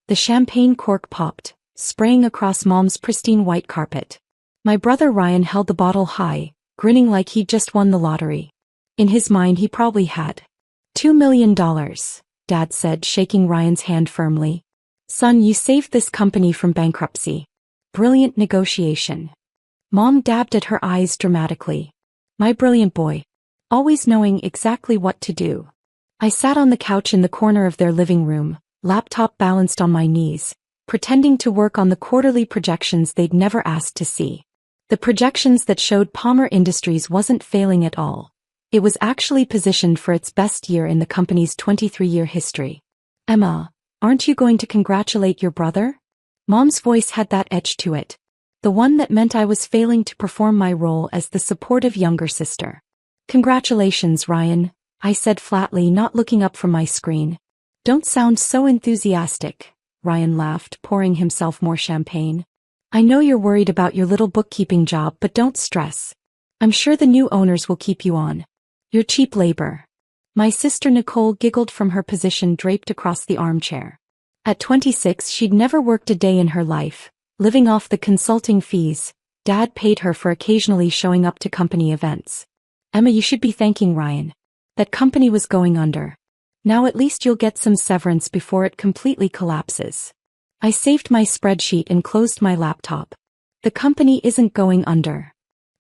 The champagne cork popped, spraying across Mom's pristine white carpet. My brother Ryan held the bottle high, grinning like he'd just won the lottery. In his mind he probably had. $2 million, Dad said, shaking Ryan's hand firmly. Son, you saved this company from bankruptcy. Brilliant negotiation. Mom dabbed at her eyes dramatically. My brilliant boy. Always knowing exactly what to do. I sat on the couch in the corner of their living room, laptop balanced on my knees, pretending to work on the quarterly projections they'd never asked to see. The projections that showed Palmer Industries wasn't failing at all. It was actually positioned for its best year in the company's 23-year history. Emma, aren't you going to congratulate your brother? Mom's voice had that edge to it. The one that meant I was failing to perform my role as the supportive younger sister. Congratulations, Ryan, I said flatly, not looking up from my screen. Don't sound so enthusiastic, Ryan laughed, pouring himself more champagne. I know you're worried about your little bookkeeping job, but don't stress. I'm sure the new owners will keep you on. You're cheap labor. My sister Nicole giggled from her position draped across the armchair. At 26, she'd never worked a day in her life, living off the consulting fees Dad paid her for occasionally showing up to company events. Emma, you should be thanking Ryan. That company was going under. Now at least you'll get some severance before it completely collapses. I saved my spreadsheet and closed my laptop. The company isn't going under.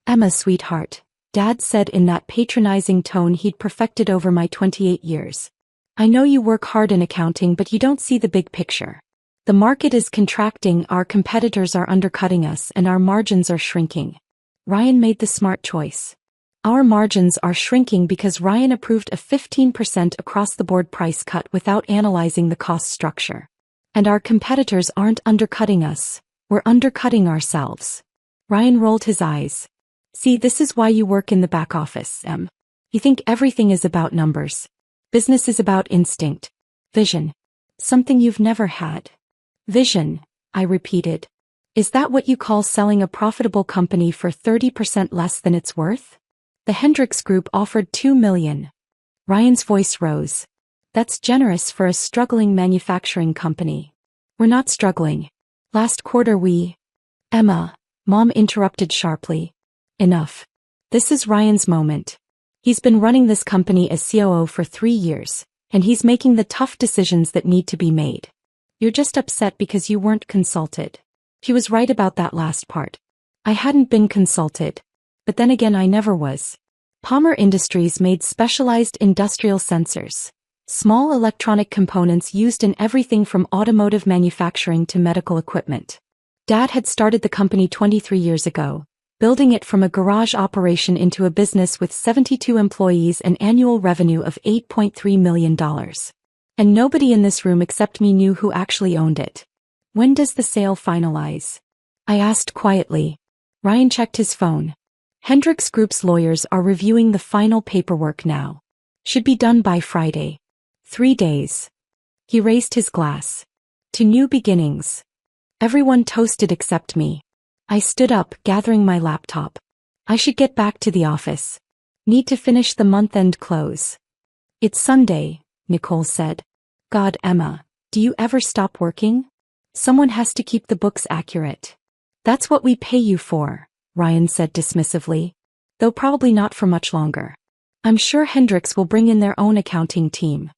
Emma, sweetheart, Dad said in that patronizing tone he'd perfected over my 28 years. I know you work hard in accounting, but you don't see the big picture. The market is contracting, our competitors are undercutting us, and our margins are shrinking. Ryan made the smart choice. Our margins are shrinking because Ryan approved a 15% across-the-board price cut without analyzing the cost structure. And our competitors aren't undercutting us, we're undercutting ourselves. Ryan rolled his eyes. See, this is why you work in the back office, Em. You think everything is about numbers. Business is about instinct. Vision. Something you've never had. Vision, I repeated. Is that what you call selling a profitable company for 30% less than it's worth? The Hendricks Group offered $2 million. Ryan's voice rose. That's generous for a struggling manufacturing company. We're not struggling. Last quarter Emma, Mom interrupted sharply. Enough. This is Ryan's moment. He's been running this company as COO for 3 years, and he's making the tough decisions that need to be made. You're just upset because you weren't consulted. He was right about that last part. I hadn't been consulted. But then again, I never was. Palmer Industries made specialized industrial sensors, small electronic components used in everything from automotive manufacturing to medical equipment. Dad had started the company 23 years ago, building it from a garage operation into a business with 72 employees and annual revenue of $8.3 million. And nobody in this room except me knew who actually owned it. When does the sale finalize? I asked quietly. Ryan checked his phone. Hendricks Group's lawyers are reviewing the final paperwork now. Should be done by Friday. 3 days. He raised his glass. To new beginnings. Everyone toasted except me. I stood up, gathering my laptop. I should get back to the office. Need to finish the month-end close. It's Sunday, Nicole said. God, Emma, do you ever stop working? Someone has to keep the books accurate. That's what we pay you for, Ryan said dismissively. Though probably not for much longer. I'm sure Hendricks will bring in their own accounting team.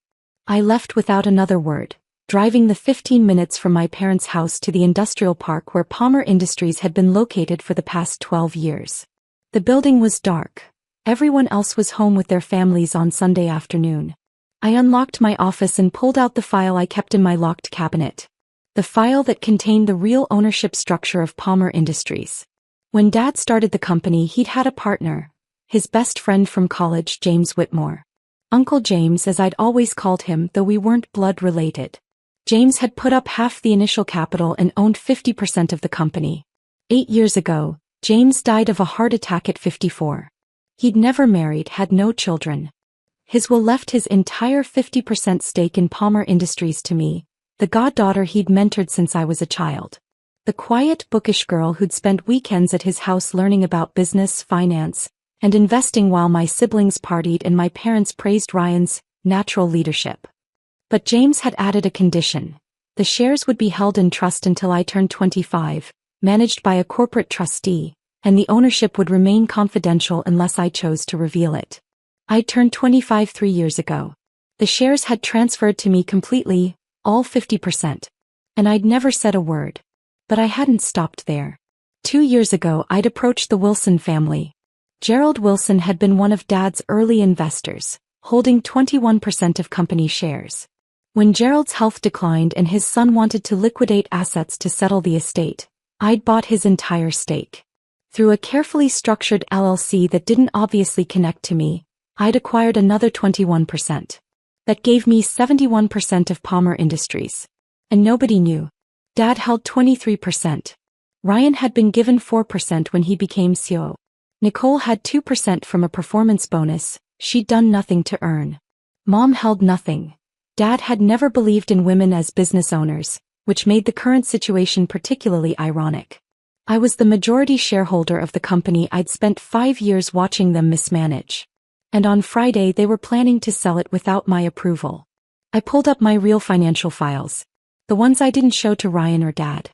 I left without another word, driving the 15 minutes from my parents' house to the industrial park where Palmer Industries had been located for the past 12 years. The building was dark. Everyone else was home with their families on Sunday afternoon. I unlocked my office and pulled out the file I kept in my locked cabinet. The file that contained the real ownership structure of Palmer Industries. When Dad started the company, he'd had a partner, his best friend from college, James Whitmore. Uncle James, as I'd always called him, though we weren't blood related. James had put up half the initial capital and owned 50% of the company. 8 years ago, James died of a heart attack at 54. He'd never married, had no children. His will left his entire 50% stake in Palmer Industries to me, the goddaughter he'd mentored since I was a child. The quiet, bookish girl who'd spent weekends at his house learning about business, finance, and investing while my siblings partied and my parents praised Ryan's natural leadership. But James had added a condition. The shares would be held in trust until I turned 25, managed by a corporate trustee, and the ownership would remain confidential unless I chose to reveal it. I turned 25 3 years ago. The shares had transferred to me completely, all 50%. And I'd never said a word. But I hadn't stopped there. 2 years ago I'd approached the Wilson family. Gerald Wilson had been one of Dad's early investors, holding 21% of company shares. When Gerald's health declined and his son wanted to liquidate assets to settle the estate, I'd bought his entire stake. Through a carefully structured LLC that didn't obviously connect to me, I'd acquired another 21%. That gave me 71% of Palmer Industries. And nobody knew. Dad held 23%. Ryan had been given 4% when he became CEO. Nicole had 2% from a performance bonus she'd done nothing to earn. Mom held nothing. Dad had never believed in women as business owners, which made the current situation particularly ironic. I was the majority shareholder of the company I'd spent 5 years watching them mismanage. And on Friday they were planning to sell it without my approval. I pulled up my real financial files. The ones I didn't show to Ryan or Dad.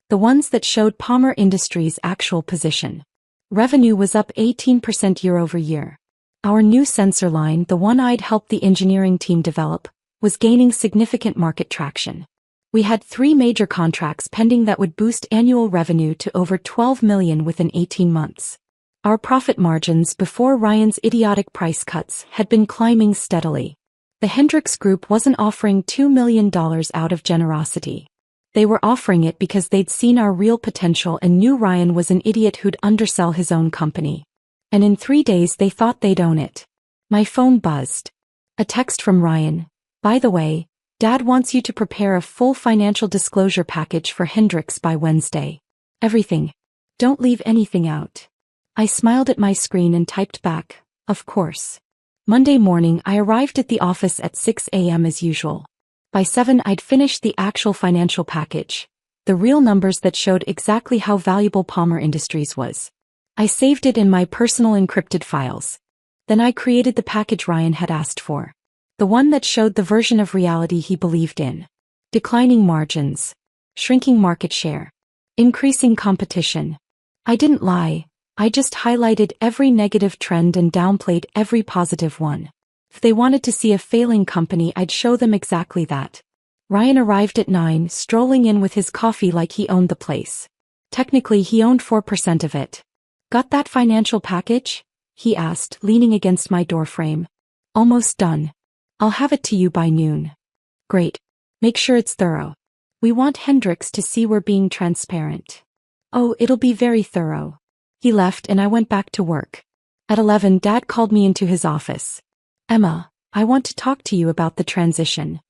The ones that showed Palmer Industries' actual position. Revenue was up 18% year-over-year. Our new sensor line, the one I'd helped the engineering team develop, was gaining significant market traction. We had 3 major contracts pending that would boost annual revenue to over $12 million within 18 months. Our profit margins before Ryan's idiotic price cuts had been climbing steadily. The Hendricks Group wasn't offering $2 million out of generosity. They were offering it because they'd seen our real potential and knew Ryan was an idiot who'd undersell his own company. And in 3 days they thought they'd own it. My phone buzzed. A text from Ryan. By the way, Dad wants you to prepare a full financial disclosure package for Hendricks by Wednesday. Everything. Don't leave anything out. I smiled at my screen and typed back, of course. Monday morning I arrived at the office at 6 a.m. as usual. By 7 I'd finished the actual financial package, the real numbers that showed exactly how valuable Palmer Industries was. I saved it in my personal encrypted files. Then I created the package Ryan had asked for. The one that showed the version of reality he believed in. Declining margins. Shrinking market share. Increasing competition. I didn't lie. I just highlighted every negative trend and downplayed every positive one. If they wanted to see a failing company, I'd show them exactly that. Ryan arrived at 9, strolling in with his coffee like he owned the place. Technically, he owned 4% of it. Got that financial package? He asked, leaning against my doorframe. Almost done. I'll have it to you by noon. Great. Make sure it's thorough. We want Hendricks to see we're being transparent. Oh, it'll be very thorough. He left and I went back to work. At 11, Dad called me into his office. Emma, I want to talk to you about the transition.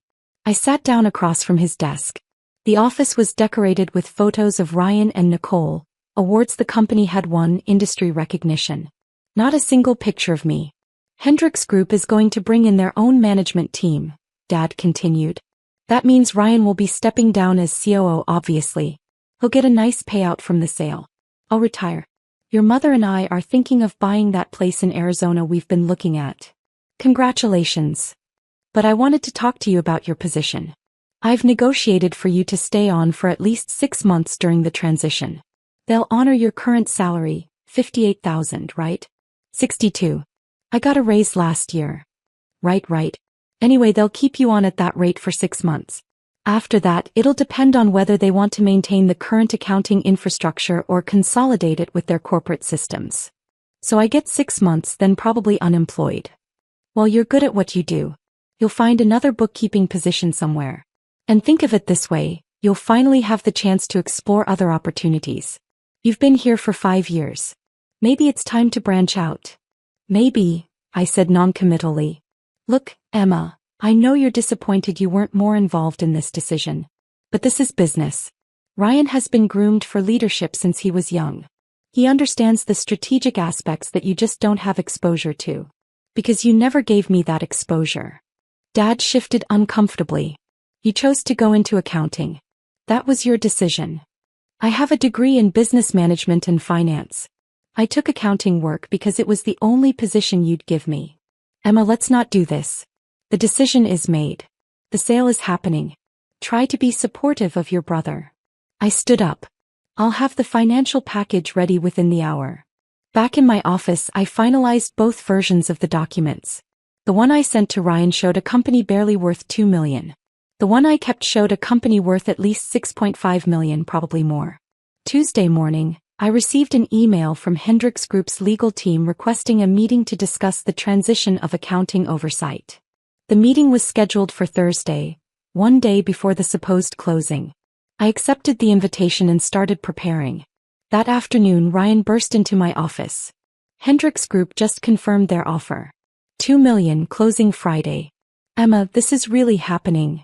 I sat down across from his desk. The office was decorated with photos of Ryan and Nicole, awards the company had won, industry recognition. Not a single picture of me. Hendricks Group is going to bring in their own management team, Dad continued. That means Ryan will be stepping down as COO obviously. He'll get a nice payout from the sale. I'll retire. Your mother and I are thinking of buying that place in Arizona we've been looking at. Congratulations. But I wanted to talk to you about your position. I've negotiated for you to stay on for at least 6 months during the transition. They'll honor your current salary, $58,000, right? 62. I got a raise last year. Right. Anyway, they'll keep you on at that rate for 6 months. After that, it'll depend on whether they want to maintain the current accounting infrastructure or consolidate it with their corporate systems. So I get 6 months, then probably unemployed. Well, you're good at what you do. You'll find another bookkeeping position somewhere. And think of it this way, you'll finally have the chance to explore other opportunities. You've been here for 5 years. Maybe it's time to branch out. Maybe, I said noncommittally. Look, Emma, I know you're disappointed you weren't more involved in this decision. But this is business. Ryan has been groomed for leadership since he was young. He understands the strategic aspects that you just don't have exposure to. Because you never gave me that exposure. Dad shifted uncomfortably. You chose to go into accounting. That was your decision. I have a degree in business management and finance. I took accounting work because it was the only position you'd give me. Emma, let's not do this. The decision is made. The sale is happening. Try to be supportive of your brother. I stood up. I'll have the financial package ready within the hour. Back in my office, I finalized both versions of the documents. The one I sent to Ryan showed a company barely worth $2 million. The one I kept showed a company worth at least $6.5 million, probably more. Tuesday morning, I received an email from Hendricks Group's legal team requesting a meeting to discuss the transition of accounting oversight. The meeting was scheduled for Thursday, one day before the supposed closing. I accepted the invitation and started preparing. That afternoon, Ryan burst into my office. Hendricks Group just confirmed their offer. $2 million, closing Friday. Emma, this is really happening.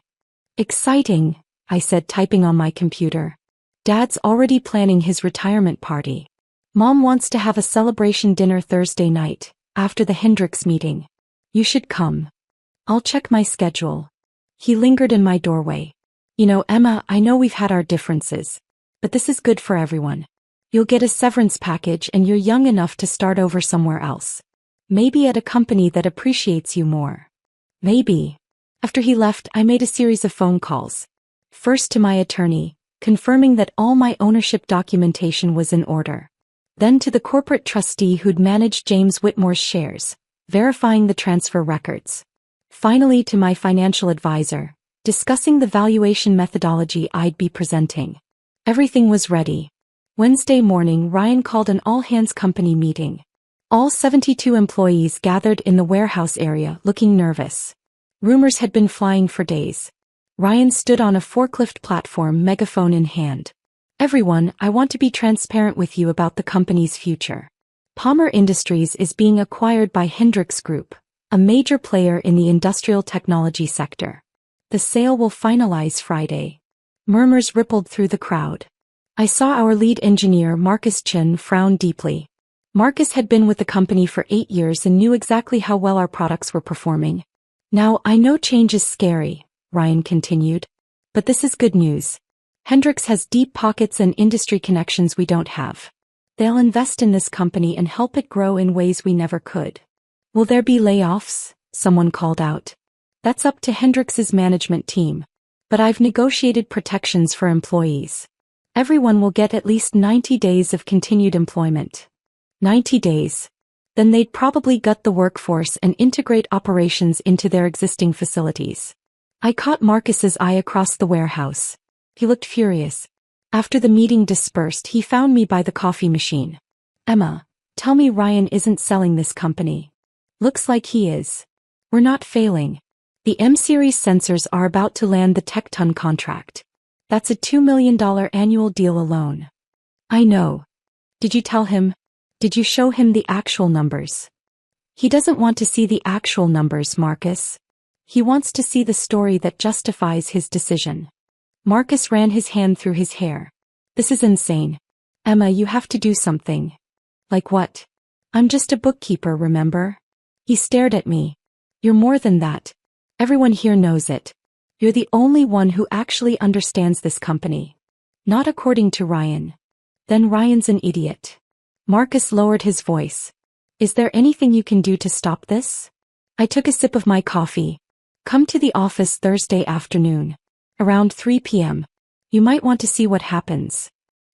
Exciting, I said, typing on my computer. Dad's already planning his retirement party. Mom wants to have a celebration dinner Thursday night, after the Hendricks meeting. You should come. I'll check my schedule. He lingered in my doorway. You know, Emma, I know we've had our differences, but this is good for everyone. You'll get a severance package and you're young enough to start over somewhere else. Maybe at a company that appreciates you more. Maybe. After he left, I made a series of phone calls. First to my attorney, confirming that all my ownership documentation was in order. Then to the corporate trustee who'd managed James Whitmore's shares, verifying the transfer records. Finally to my financial advisor, discussing the valuation methodology I'd be presenting. Everything was ready. Wednesday morning, Ryan called an all-hands company meeting. All 72 employees gathered in the warehouse area, looking nervous. Rumors had been flying for days. Ryan stood on a forklift platform, megaphone in hand. Everyone, I want to be transparent with you about the company's future. Palmer Industries is being acquired by Hendricks Group, a major player in the industrial technology sector. The sale will finalize Friday. Murmurs rippled through the crowd. I saw our lead engineer, Marcus Chin, frown deeply. Marcus had been with the company for 8 years and knew exactly how well our products were performing. Now, I know change is scary, Ryan continued. But this is good news. Hendricks has deep pockets and industry connections we don't have. They'll invest in this company and help it grow in ways we never could. Will there be layoffs? Someone called out. That's up to Hendricks's management team. But I've negotiated protections for employees. Everyone will get at least 90 days of continued employment. 90 days. Then they'd probably gut the workforce and integrate operations into their existing facilities. I caught Marcus's eye across the warehouse. He looked furious. After the meeting dispersed, he found me by the coffee machine. Emma, tell me Ryan isn't selling this company. Looks like he is. We're not failing. The M-Series sensors are about to land the Tecton contract. That's a $2 million annual deal alone. I know. Did you tell him? Did you show him the actual numbers? He doesn't want to see the actual numbers, Marcus. He wants to see the story that justifies his decision. Marcus ran his hand through his hair. This is insane. Emma, you have to do something. Like what? I'm just a bookkeeper, remember? He stared at me. You're more than that. Everyone here knows it. You're the only one who actually understands this company. Not according to Ryan. Then Ryan's an idiot. Marcus lowered his voice. Is there anything you can do to stop this? I took a sip of my coffee. Come to the office Thursday afternoon. Around 3 p.m. You might want to see what happens.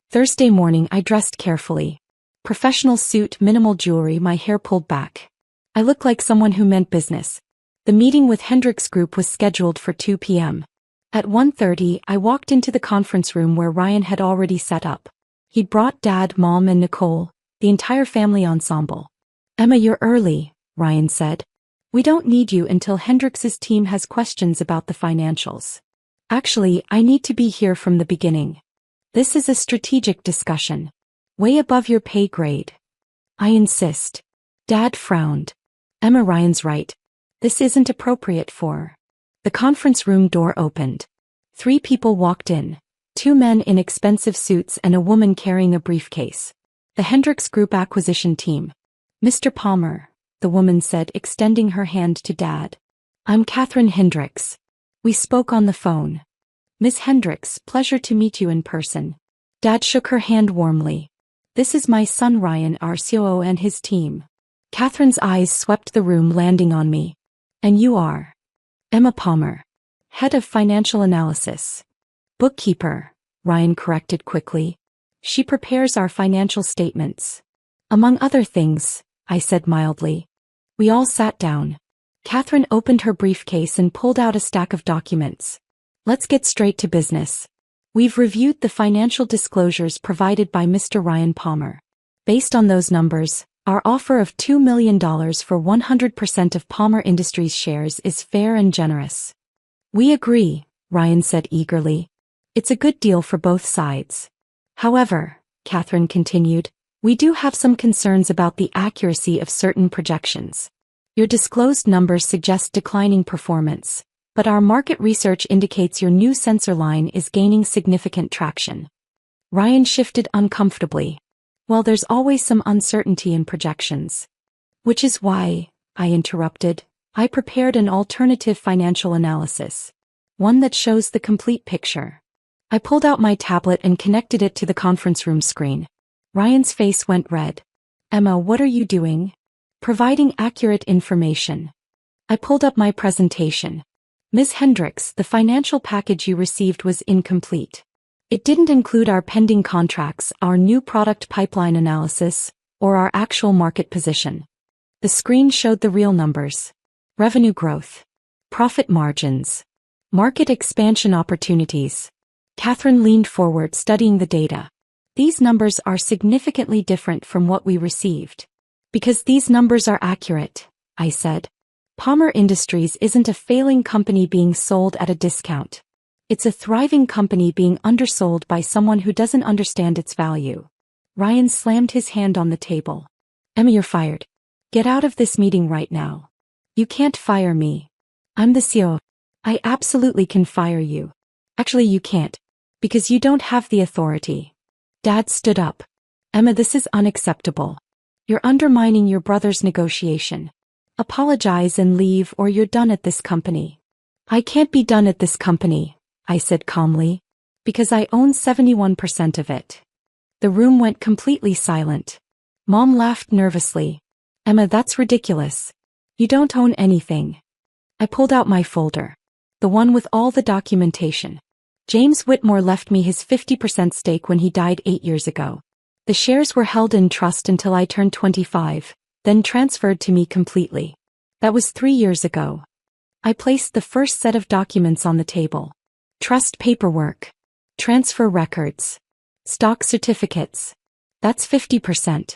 Thursday morning I dressed carefully. Professional suit, minimal jewelry, my hair pulled back. I looked like someone who meant business. The meeting with Hendricks Group was scheduled for 2 p.m. At 1:30, I walked into the conference room where Ryan had already set up. He'd brought Dad, Mom, and Nicole, the entire family ensemble. Emma, you're early, Ryan said. We don't need you until Hendricks's team has questions about the financials. Actually, I need to be here from the beginning. This is a strategic discussion. Way above your pay grade. I insist. Dad frowned. Emma, Ryan's right. This isn't appropriate for. The conference room door opened. 3 people walked in. 2 men in expensive suits and a woman carrying a briefcase. The Hendricks Group acquisition team. Mr. Palmer, the woman said, extending her hand to Dad. I'm Catherine Hendricks. We spoke on the phone. Miss Hendricks, pleasure to meet you in person. Dad shook her hand warmly. This is my son Ryan, our COO, and his team. Catherine's eyes swept the room, landing on me. And you are? Emma Palmer. Head of Financial Analysis. Bookkeeper, Ryan corrected quickly. She prepares our financial statements. Among other things, I said mildly. We all sat down. Catherine opened her briefcase and pulled out a stack of documents. Let's get straight to business. We've reviewed the financial disclosures provided by Mr. Ryan Palmer. Based on those numbers, our offer of $2 million for 100% of Palmer Industries shares is fair and generous. We agree, Ryan said eagerly. It's a good deal for both sides. However, Catherine continued, we do have some concerns about the accuracy of certain projections. Your disclosed numbers suggest declining performance, but our market research indicates your new sensor line is gaining significant traction. Ryan shifted uncomfortably. Well, there's always some uncertainty in projections. Which is why, I interrupted, I prepared an alternative financial analysis. One that shows the complete picture. I pulled out my tablet and connected it to the conference room screen. Ryan's face went red. Emma, what are you doing? Providing accurate information. I pulled up my presentation. Ms. Hendricks, the financial package you received was incomplete. It didn't include our pending contracts, our new product pipeline analysis, or our actual market position. The screen showed the real numbers. Revenue growth. Profit margins. Market expansion opportunities. Catherine leaned forward, studying the data. These numbers are significantly different from what we received. Because these numbers are accurate, I said. Palmer Industries isn't a failing company being sold at a discount. It's a thriving company being undersold by someone who doesn't understand its value. Ryan slammed his hand on the table. Emma, you're fired. Get out of this meeting right now. You can't fire me. I'm the CEO. I absolutely can fire you. Actually, you can't. Because you don't have the authority. Dad stood up. Emma, this is unacceptable. You're undermining your brother's negotiation. Apologize and leave or you're done at this company. I can't be done at this company, I said calmly. Because I own 71% of it. The room went completely silent. Mom laughed nervously. Emma, that's ridiculous. You don't own anything. I pulled out my folder. The one with all the documentation. James Whitmore left me his 50% stake when he died 8 years ago. The shares were held in trust until I turned 25, then transferred to me completely. That was 3 years ago. I placed the first set of documents on the table. Trust paperwork. Transfer records. Stock certificates. That's 50%.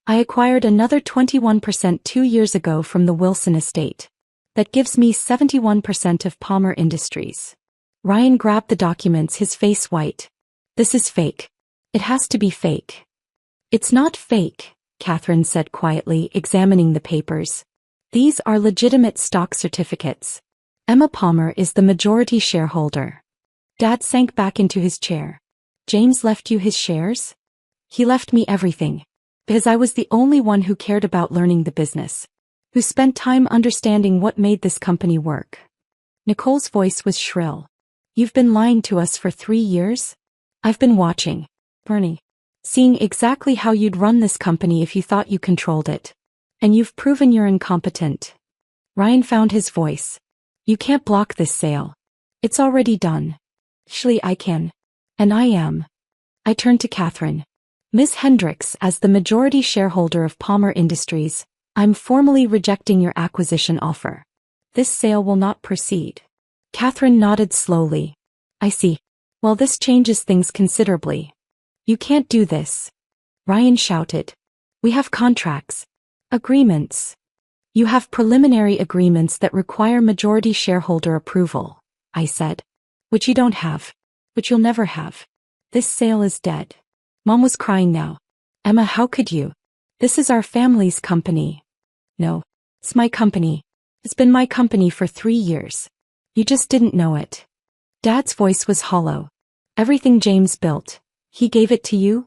I acquired another 21% 2 years ago from the Wilson estate. That gives me 71% of Palmer Industries. Ryan grabbed the documents, his face white. This is fake. It has to be fake. It's not fake, Catherine said quietly, examining the papers. These are legitimate stock certificates. Emma Palmer is the majority shareholder. Dad sank back into his chair. James left you his shares? He left me everything. Because I was the only one who cared about learning the business. Who spent time understanding what made this company work. Nicole's voice was shrill. You've been lying to us for 3 years? I've been watching, Bernie. Seeing exactly how you'd run this company if you thought you controlled it. And you've proven you're incompetent. Ryan found his voice. You can't block this sale. It's already done. Actually, I can. And I am. I turned to Catherine. Ms. Hendricks, as the majority shareholder of Palmer Industries, I'm formally rejecting your acquisition offer. This sale will not proceed. Catherine nodded slowly. I see. Well, this changes things considerably. You can't do this. Ryan shouted. We have contracts. Agreements. You have preliminary agreements that require majority shareholder approval, I said. Which you don't have. Which you'll never have. This sale is dead. Mom was crying now. Emma, how could you? This is our family's company. No. It's my company. It's been my company for 3 years. You just didn't know it. Dad's voice was hollow. Everything James built, he gave it to you?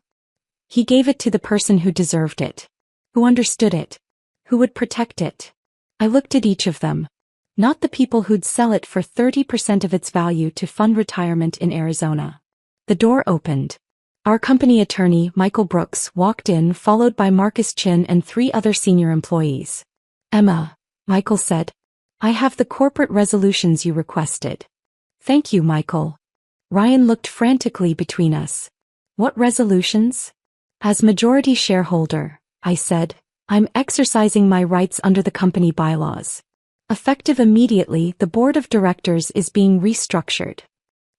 He gave it to the person who deserved it. Who understood it. Who would protect it. I looked at each of them. Not the people who'd sell it for 30% of its value to fund retirement in Arizona. The door opened. Our company attorney, Michael Brooks, walked in, followed by Marcus Chin and 3 other senior employees. Emma, Michael said. I have the corporate resolutions you requested. Thank you, Michael. Ryan looked frantically between us. What resolutions? As majority shareholder, I said, I'm exercising my rights under the company bylaws. Effective immediately, the board of directors is being restructured.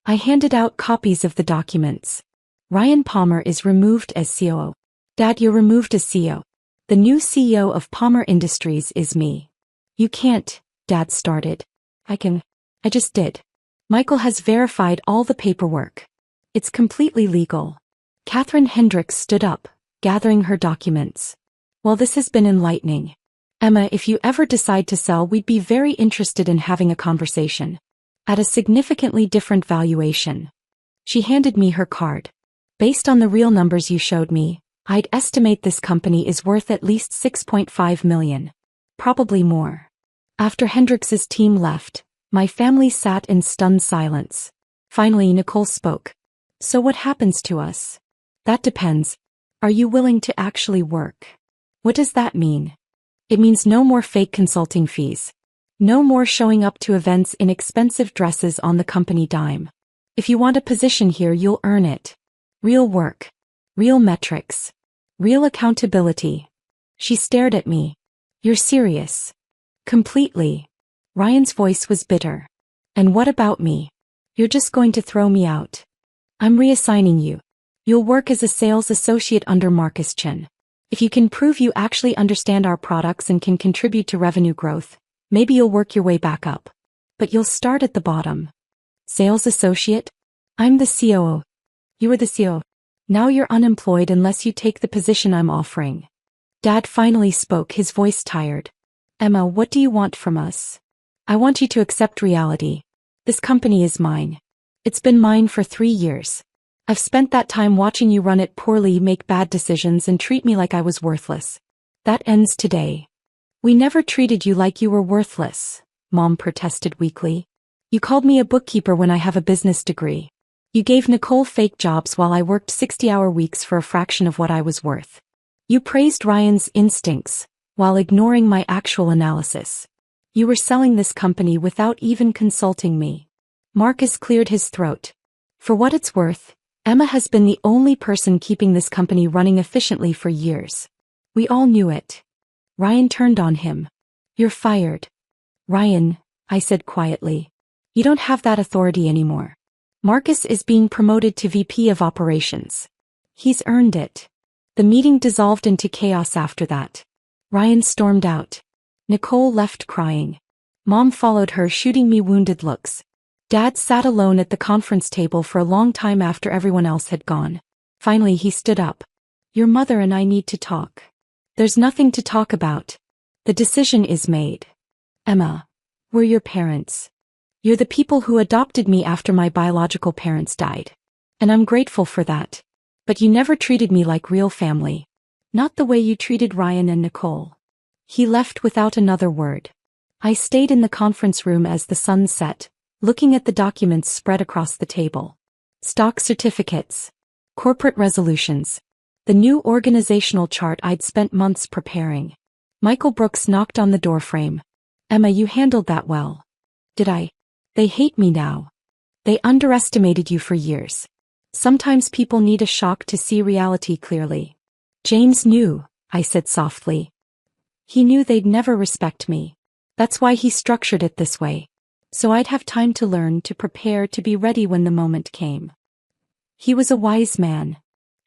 I handed out copies of the documents. Ryan Palmer is removed as COO. Dad, you're removed as CEO. The new CEO of Palmer Industries is me. You can't, Dad started. I just did. Michael has verified all the paperwork. It's completely legal. Catherine Hendricks stood up, gathering her documents. Well, this has been enlightening. Emma, if you ever decide to sell, we'd be very interested in having a conversation. At a significantly different valuation. She handed me her card. Based on the real numbers you showed me, I'd estimate this company is worth at least $6.5 million. Probably more. After Hendricks's team left, my family sat in stunned silence. Finally, Nicole spoke. So what happens to us? That depends. Are you willing to actually work? What does that mean? It means no more fake consulting fees. No more showing up to events in expensive dresses on the company dime. If you want a position here, you'll earn it. Real work. Real metrics. Real accountability. She stared at me. You're serious. Completely. Ryan's voice was bitter. And what about me? You're just going to throw me out. I'm reassigning you. You'll work as a sales associate under Marcus Chen. If you can prove you actually understand our products and can contribute to revenue growth, maybe you'll work your way back up. But you'll start at the bottom. Sales associate? I'm the COO. You were the CEO. Now you're unemployed unless you take the position I'm offering. Dad finally spoke, his voice tired. Emma, what do you want from us? I want you to accept reality. This company is mine. It's been mine for 3 years. I've spent that time watching you run it poorly, make bad decisions, and treat me like I was worthless. That ends today. We never treated you like you were worthless, Mom protested weakly. You called me a bookkeeper when I have a business degree. You gave Nicole fake jobs while I worked 60-hour weeks for a fraction of what I was worth. You praised Ryan's instincts, while ignoring my actual analysis. You were selling this company without even consulting me. Marcus cleared his throat. For what it's worth, Emma has been the only person keeping this company running efficiently for years. We all knew it. Ryan turned on him. You're fired. Ryan, I said quietly. You don't have that authority anymore. Marcus is being promoted to VP of Operations. He's earned it. The meeting dissolved into chaos after that. Ryan stormed out. Nicole left crying. Mom followed her, shooting me wounded looks. Dad sat alone at the conference table for a long time after everyone else had gone. Finally, he stood up. Your mother and I need to talk. There's nothing to talk about. The decision is made. Emma, we're your parents. You're the people who adopted me after my biological parents died. And I'm grateful for that. But you never treated me like real family. Not the way you treated Ryan and Nicole. He left without another word. I stayed in the conference room as the sun set, looking at the documents spread across the table. Stock certificates. Corporate resolutions. The new organizational chart I'd spent months preparing. Michael Brooks knocked on the doorframe. Emma, you handled that well. Did I? They hate me now. They underestimated you for years. Sometimes people need a shock to see reality clearly. James knew, I said softly. He knew they'd never respect me. That's why he structured it this way. So I'd have time to learn, to prepare, to be ready when the moment came. He was a wise man.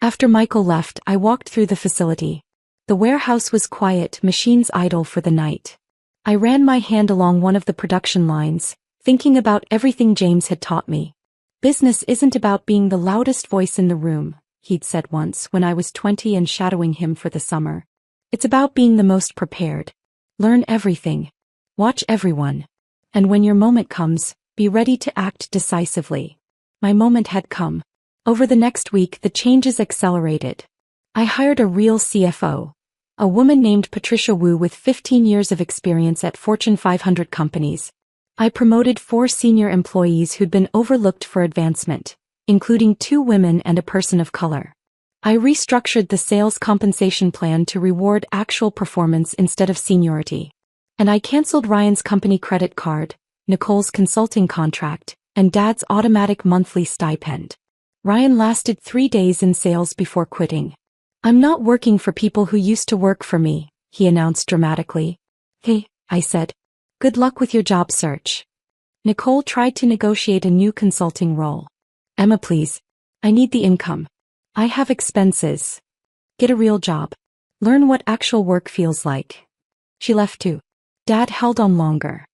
After Michael left, I walked through the facility. The warehouse was quiet, machines idle for the night. I ran my hand along one of the production lines, thinking about everything James had taught me. Business isn't about being the loudest voice in the room, he'd said once when I was 20 and shadowing him for the summer. It's about being the most prepared. Learn everything. Watch everyone. And when your moment comes, be ready to act decisively. My moment had come. Over the next week, the changes accelerated. I hired a real CFO. A woman named Patricia Wu with 15 years of experience at Fortune 500 companies. I promoted 4 senior employees who'd been overlooked for advancement, including 2 women and a person of color. I restructured the sales compensation plan to reward actual performance instead of seniority. And I canceled Ryan's company credit card, Nicole's consulting contract, and Dad's automatic monthly stipend. Ryan lasted 3 days in sales before quitting. "I'm not working for people who used to work for me," he announced dramatically. "Hey," I said. "Good luck with your job search." Nicole tried to negotiate a new consulting role. "Emma, please. I need the income. I have expenses. Get a real job. Learn what actual work feels like." She left too. Dad held on longer.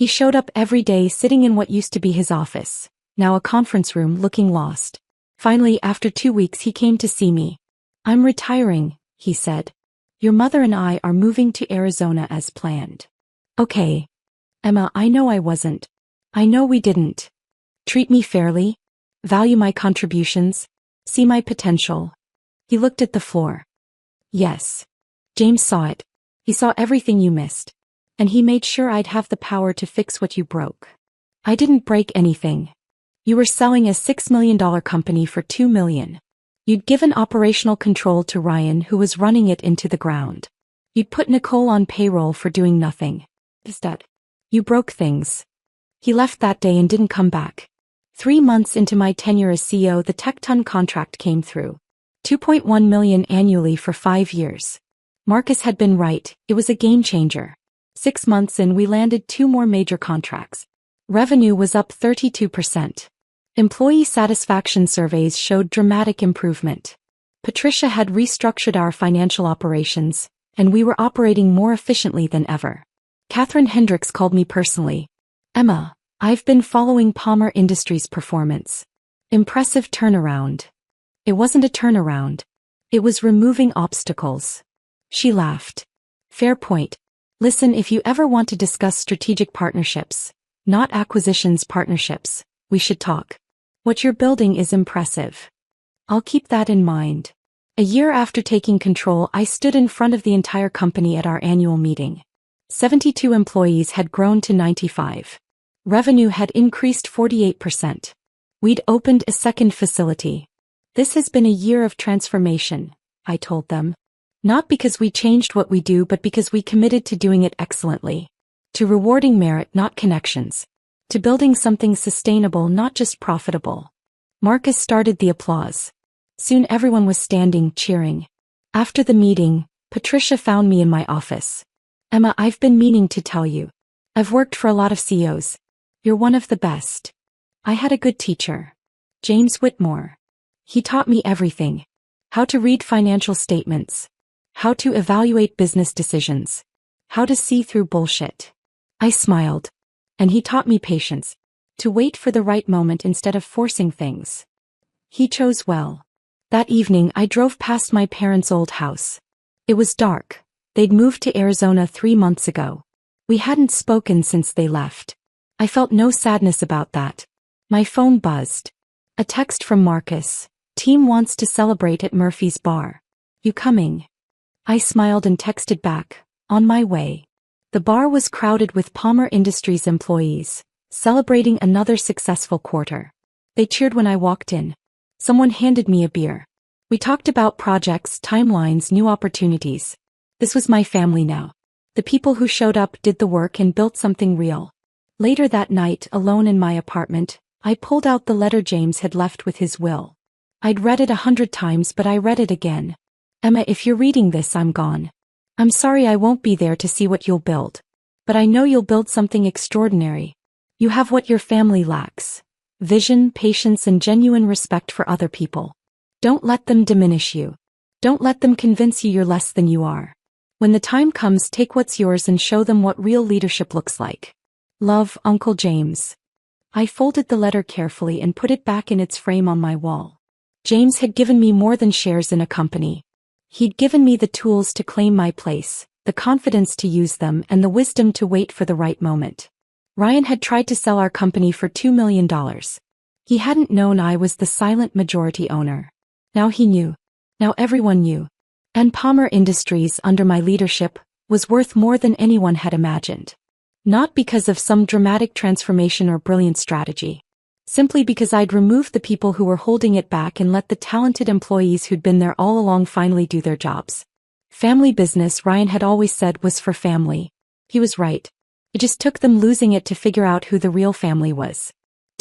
He showed up every day sitting in what used to be his office, now a conference room, looking lost. Finally, after 2 weeks, he came to see me. "I'm retiring," he said. "Your mother and I are moving to Arizona as planned." "Okay. Emma, I know I wasn't. I know we didn't. Treat me fairly. Value my contributions. See my potential." He looked at the floor. "Yes. James saw it. He saw everything you missed. And he made sure I'd have the power to fix what you broke." "I didn't break anything. You were selling a $6 million company for $2 million. You'd given operational control to Ryan, who was running it into the ground. You'd put Nicole on payroll for doing nothing. Instead, you broke things." He left that day and didn't come back. 3 months into my tenure as CEO, the Tecton contract came through. $2.1 million annually for 5 years. Marcus had been right, it was a game changer. 6 months in, we landed 2 more major contracts. Revenue was up 32%. Employee satisfaction surveys showed dramatic improvement. Patricia had restructured our financial operations, and we were operating more efficiently than ever. Catherine Hendricks called me personally. "Emma, I've been following Palmer Industries' performance. Impressive turnaround." It wasn't a turnaround. It was removing obstacles. She laughed. "Fair point. Listen, if you ever want to discuss strategic partnerships, not acquisitions, partnerships, we should talk. What you're building is impressive." "I'll keep that in mind." A year after taking control, I stood in front of the entire company at our annual meeting. 72 employees had grown to 95. Revenue had increased 48%. We'd opened a second facility. "This has been a year of transformation," I told them. "Not because we changed what we do, but because we committed to doing it excellently. To rewarding merit, not connections. To building something sustainable, not just profitable." Marcus started the applause. Soon everyone was standing, cheering. After the meeting, Patricia found me in my office. "Emma, I've been meaning to tell you. I've worked for a lot of CEOs. You're one of the best. I had a good teacher. James Whitmore. He taught me everything. How to read financial statements. How to evaluate business decisions. How to see through bullshit." I smiled. "And he taught me patience. To wait for the right moment instead of forcing things. He chose well." That evening, I drove past my parents' old house. It was dark. They'd moved to Arizona 3 months ago. We hadn't spoken since they left. I felt no sadness about that. My phone buzzed. A text from Marcus. "Team wants to celebrate at Murphy's Bar. You coming?" I smiled and texted back, "On my way." The bar was crowded with Palmer Industries employees, celebrating another successful quarter. They cheered when I walked in. Someone handed me a beer. We talked about projects, timelines, new opportunities. This was my family now. The people who showed up did the work and built something real. Later that night, alone in my apartment, I pulled out the letter James had left with his will. I'd read it 100 times, but I read it again. "Emma, if you're reading this, I'm gone. I'm sorry I won't be there to see what you'll build. But I know you'll build something extraordinary. You have what your family lacks: vision, patience, and genuine respect for other people. Don't let them diminish you. Don't let them convince you you're less than you are. When the time comes, take what's yours and show them what real leadership looks like. Love, Uncle James." I folded the letter carefully and put it back in its frame on my wall. James had given me more than shares in a company. He'd given me the tools to claim my place, the confidence to use them, and the wisdom to wait for the right moment. Ryan had tried to sell our company for $2 million. He hadn't known I was the silent majority owner. Now he knew. Now everyone knew. And Palmer Industries, under my leadership, was worth more than anyone had imagined. Not because of some dramatic transformation or brilliant strategy. Simply because I'd removed the people who were holding it back and let the talented employees who'd been there all along finally do their jobs. Family business, Ryan had always said, was for family. He was right. It just took them losing it to figure out who the real family was.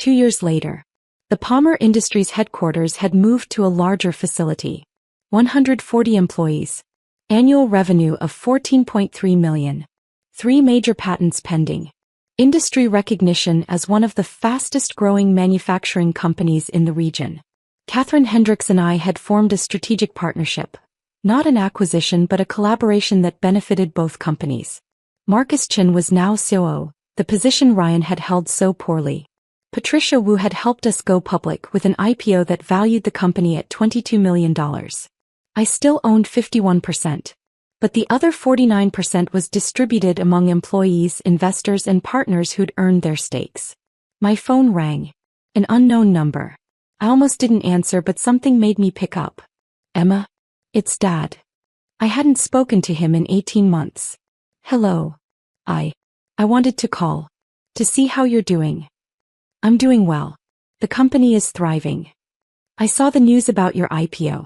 2 years later, the Palmer Industries headquarters had moved to a larger facility. 140 employees. Annual revenue of $14.3 million. 3 major patents pending. Industry recognition as one of the fastest-growing manufacturing companies in the region. Catherine Hendricks and I had formed a strategic partnership. Not an acquisition but a collaboration that benefited both companies. Marcus Chin was now COO, the position Ryan had held so poorly. Patricia Wu had helped us go public with an IPO that valued the company at $22 million. I still owned 51%. But the other 49% was distributed among employees, investors, and partners who'd earned their stakes. My phone rang. An unknown number. I almost didn't answer, but something made me pick up. Emma? It's Dad. I hadn't spoken to him in 18 months. Hello. I wanted to call. To see how you're doing. I'm doing well. The company is thriving. I saw the news about your IPO.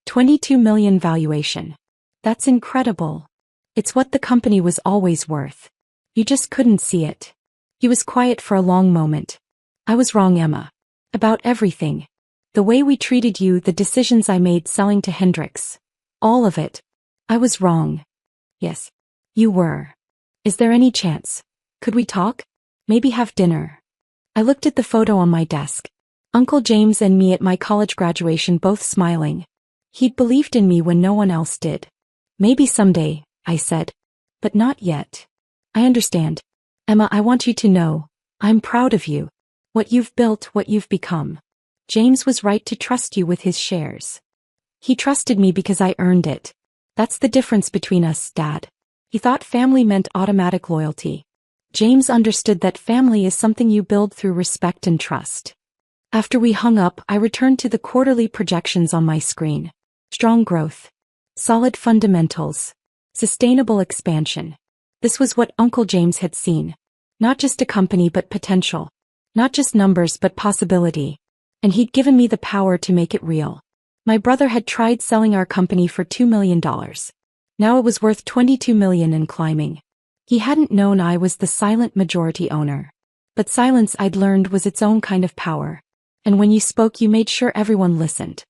$22 million valuation. That's incredible. It's what the company was always worth. You just couldn't see it. He was quiet for a long moment. I was wrong, Emma. About everything. The way we treated you, the decisions I made selling to Hendricks. All of it. I was wrong. Yes. You were. Is there any chance? Could we talk? Maybe have dinner? I looked at the photo on my desk. Uncle James and me at my college graduation, both smiling. He'd believed in me when no one else did. Maybe someday, I said. But not yet. I understand. Emma, I want you to know, I'm proud of you. What you've built, what you've become. James was right to trust you with his shares. He trusted me because I earned it. That's the difference between us, Dad. He thought family meant automatic loyalty. James understood that family is something you build through respect and trust. After we hung up, I returned to the quarterly projections on my screen. Strong growth. Solid fundamentals. Sustainable expansion. This was what Uncle James had seen. Not just a company but potential. Not just numbers but possibility. And he'd given me the power to make it real. My brother had tried selling our company for $2 million. Now it was worth $22 million and climbing. He hadn't known I was the silent majority owner. But silence, I'd learned, was its own kind of power. And when you spoke, you made sure everyone listened.